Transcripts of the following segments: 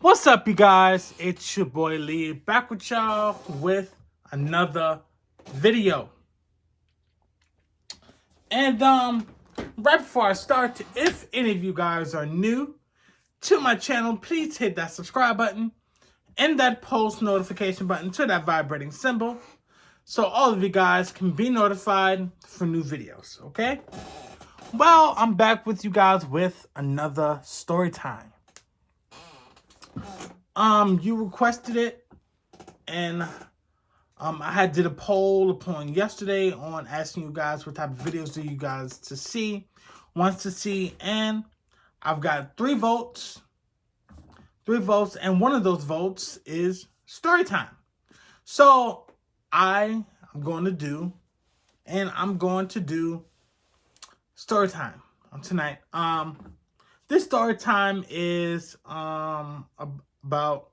What's up, you guys? It's your boy Lee back with y'all with another video. And right before I start, if any of you guys are new to my channel, please hit that subscribe button and that post notification button to that vibrating symbol so all of you guys can be notified for new videos, okay? Well, I'm back with you guys with another story time. You requested it, and I had did a poll upon yesterday on asking you guys what type of videos do you guys wants to see, and I've got 3 votes, and one of those votes is story time. So I'm going to do story time tonight. This story time is about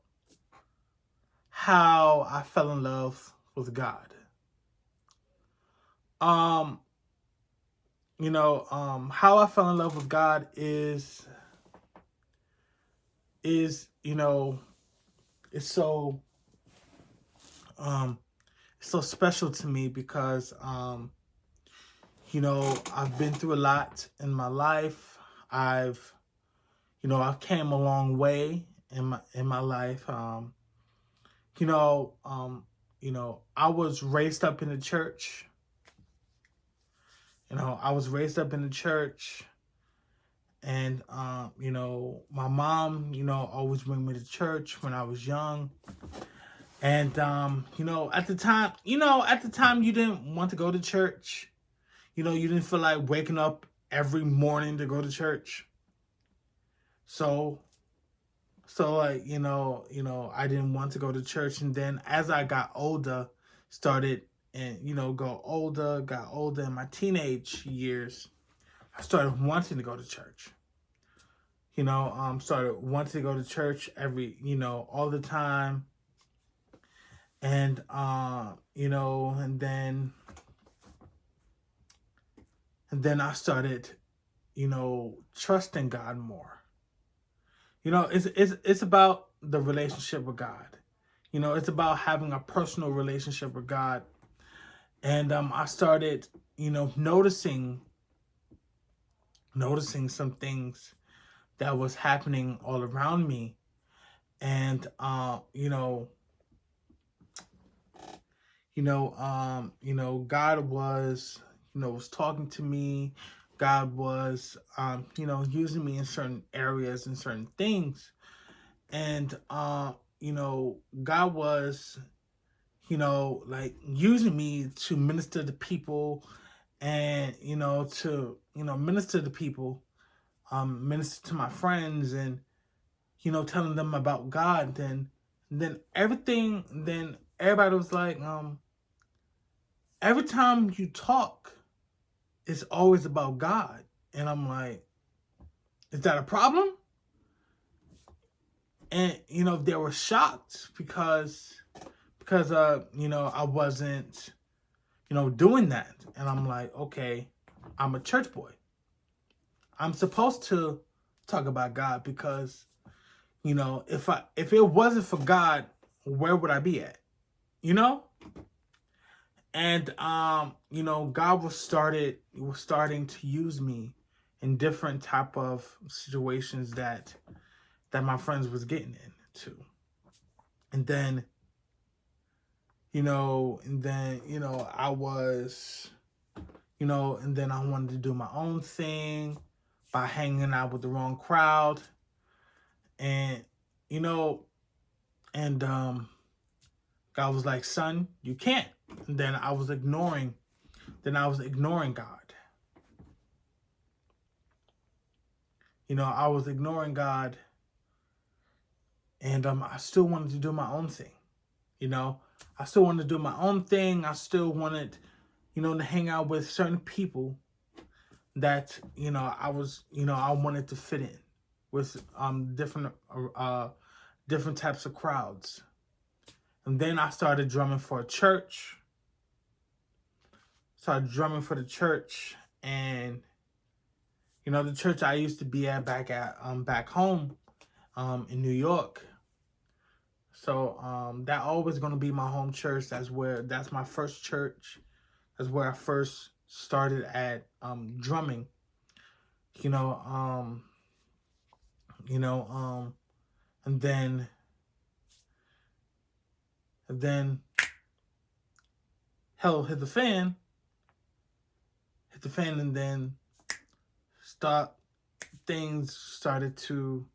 how I fell in love with God. How I fell in love with God is it's so special to me because I've been through a lot in my life. I've came a long way in my life. I was raised up in the church. I was raised up in the church, and my mom, always bring me to church when I was young. And at the time you didn't want to go to church. You didn't feel like waking up every morning to go to church. So I didn't want to go to church. And then as I got older, got older in my teenage years, I started wanting to go to church. Started wanting to go to church all the time. And, and then I started, trusting God more. It's about the relationship with God. It's about having a personal relationship with God. And I started, noticing some things that was happening all around me. And God was talking to me. God was using me in certain areas and certain things. And God was using me to minister to people, and minister to people, minister to my friends, and telling them about God. Then everybody was like, every time you talk, it's always about God. And I'm like, is that a problem? And they were shocked because I wasn't doing that. And I'm like, okay, I'm a church boy. I'm supposed to talk about God because if it wasn't for God, where would I be at? And God was starting to use me in different type of situations that my friends was getting into. And then I was and then I wanted to do my own thing by hanging out with the wrong crowd. And God was like, son, you can't. And then I was ignoring God. I was ignoring God, and I still wanted to do my own thing. I still wanted to do my own thing. I still wanted, to hang out with certain people that, I wanted to fit in with different types of crowds. And then I started drumming for a church. Started drumming for the church, and the church I used to be at back home in New York. So that always gonna be my home church. That's my first church. That's where I first started at drumming. You know, you know, and then hell hit the fan, and then stop things started to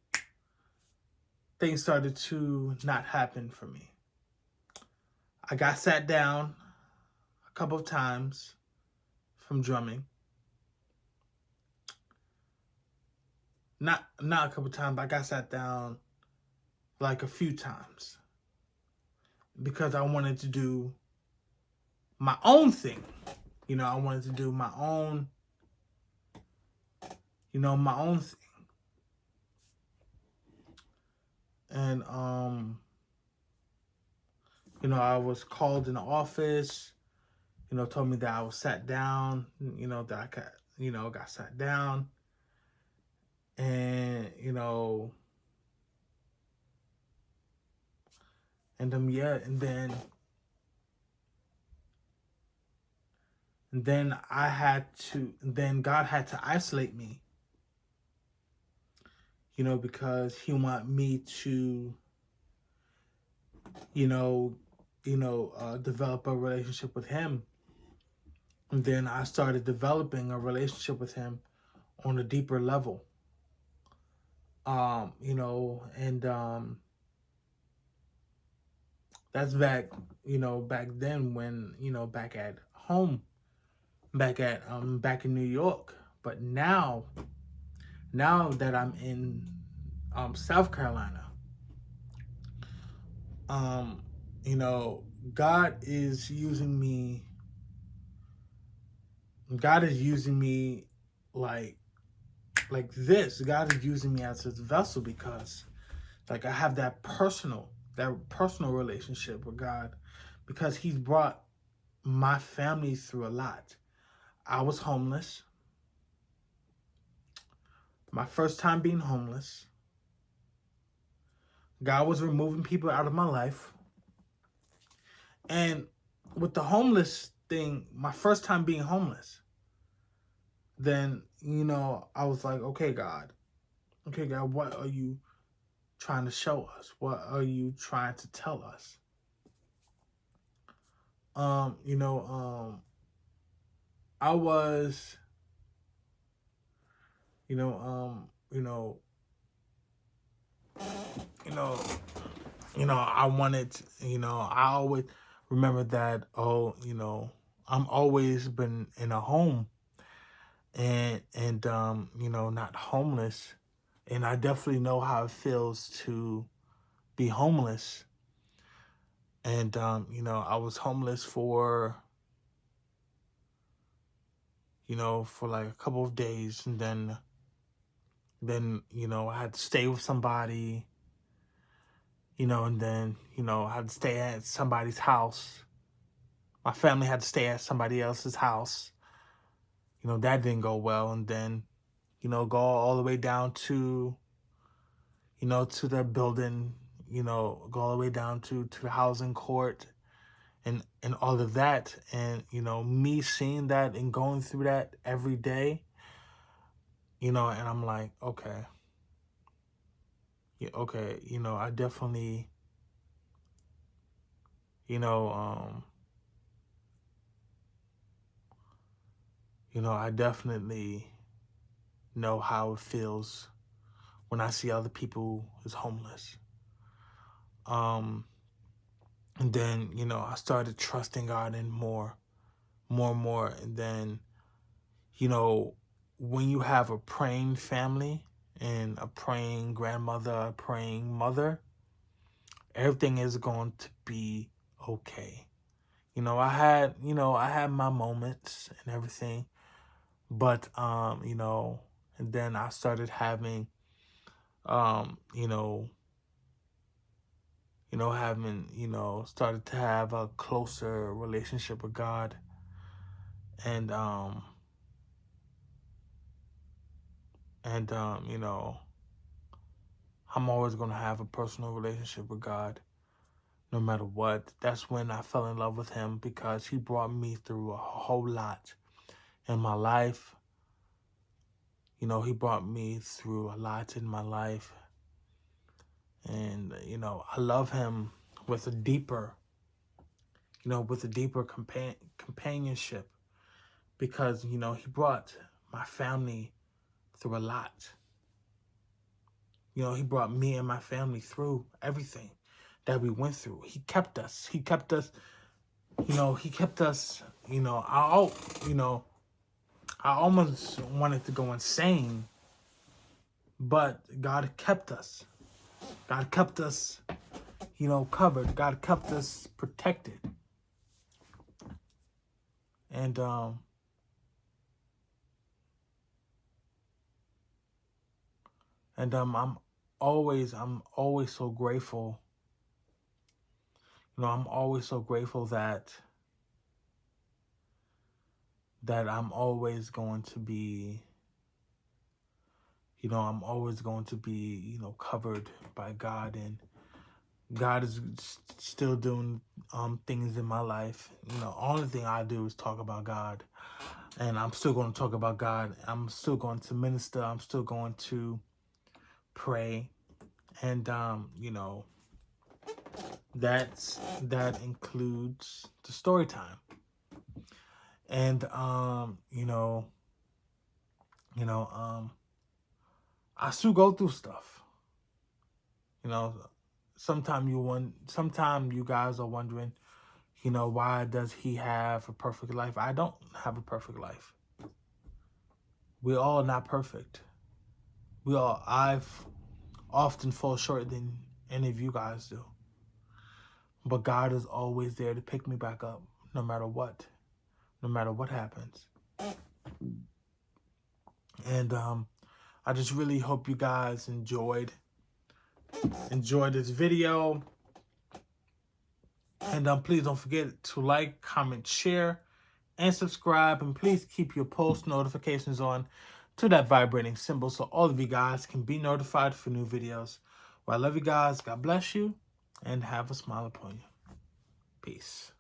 not happen for me. I got sat down a couple of times from drumming. Not a couple of times, but I got sat down like a few times because I wanted to do my own thing. I wanted to do my own, my own thing. And I was called in the office, told me that I was sat down, that I got sat down. And, yeah, and then then God had to isolate me, because he wanted me to, develop a relationship with him. And then I started developing a relationship with him on a deeper level. And that's back then when, back at home, back in New York. But now that I'm in South Carolina, um, God is using me. God is using me like this. God is using me as his vessel because like I have that personal relationship with God, because he's brought my family through a lot. I was homeless. My first time being homeless. God was removing people out of my life. And with the homeless thing, my first time being homeless, then, I was like, okay, God, what are you trying to show us? What are you trying to tell us? I was, you know, you know, you know, I wanted, I always remember that, I'm always been in a home and not homeless. And I definitely know how it feels to be homeless. And, I was homeless for, for like a couple of days. And then, I had to stay with somebody, and then, I had to stay at somebody's house. My family had to stay at somebody else's house. That didn't go well. And then, go all the way down to, to the building, go all the way down to the housing court and all of that. And, me seeing that and going through that every day, and I'm like, okay, yeah, okay, I definitely, I definitely know how it feels when I see other people is homeless. And then, I started trusting God in more and more. And then, when you have a praying family and a praying grandmother, a praying mother, everything is going to be okay. I had my moments and everything, but, and then I started having, um, you know, started to have a closer relationship with God. And, I'm always going to have a personal relationship with God. no matter what. That's when I fell in love with him, because he brought me through a whole lot in my life. You know, he brought me through a lot in my life. And, you know, I love him with a deeper, companionship, because, you know, he brought my family through a lot. You know, he brought me and my family through everything that we went through. He kept us. He kept us, I almost wanted to go insane, but God kept us. God kept us, covered. God kept us protected. And I'm always so grateful. You know, I'm always so grateful that I'm always going to be, covered by God, and God is still doing things in my life. You know, only thing I do is talk about God, and I'm still going to talk about God. I'm still going to minister. I'm still going to pray, and that includes the story time, and I still go through stuff. You know, sometimes you guys are wondering, why does he have a perfect life? I don't have a perfect life. We're all not perfect. I've often fall short than any of you guys do. But God is always there to pick me back up, no matter what happens. And I just really hope you guys enjoyed this video. And please don't forget to like, comment, share, and subscribe. And please keep your post notifications on to that vibrating symbol, so all of you guys can be notified for new videos. Well, I love you guys. God bless you, and have a smile upon you. Peace.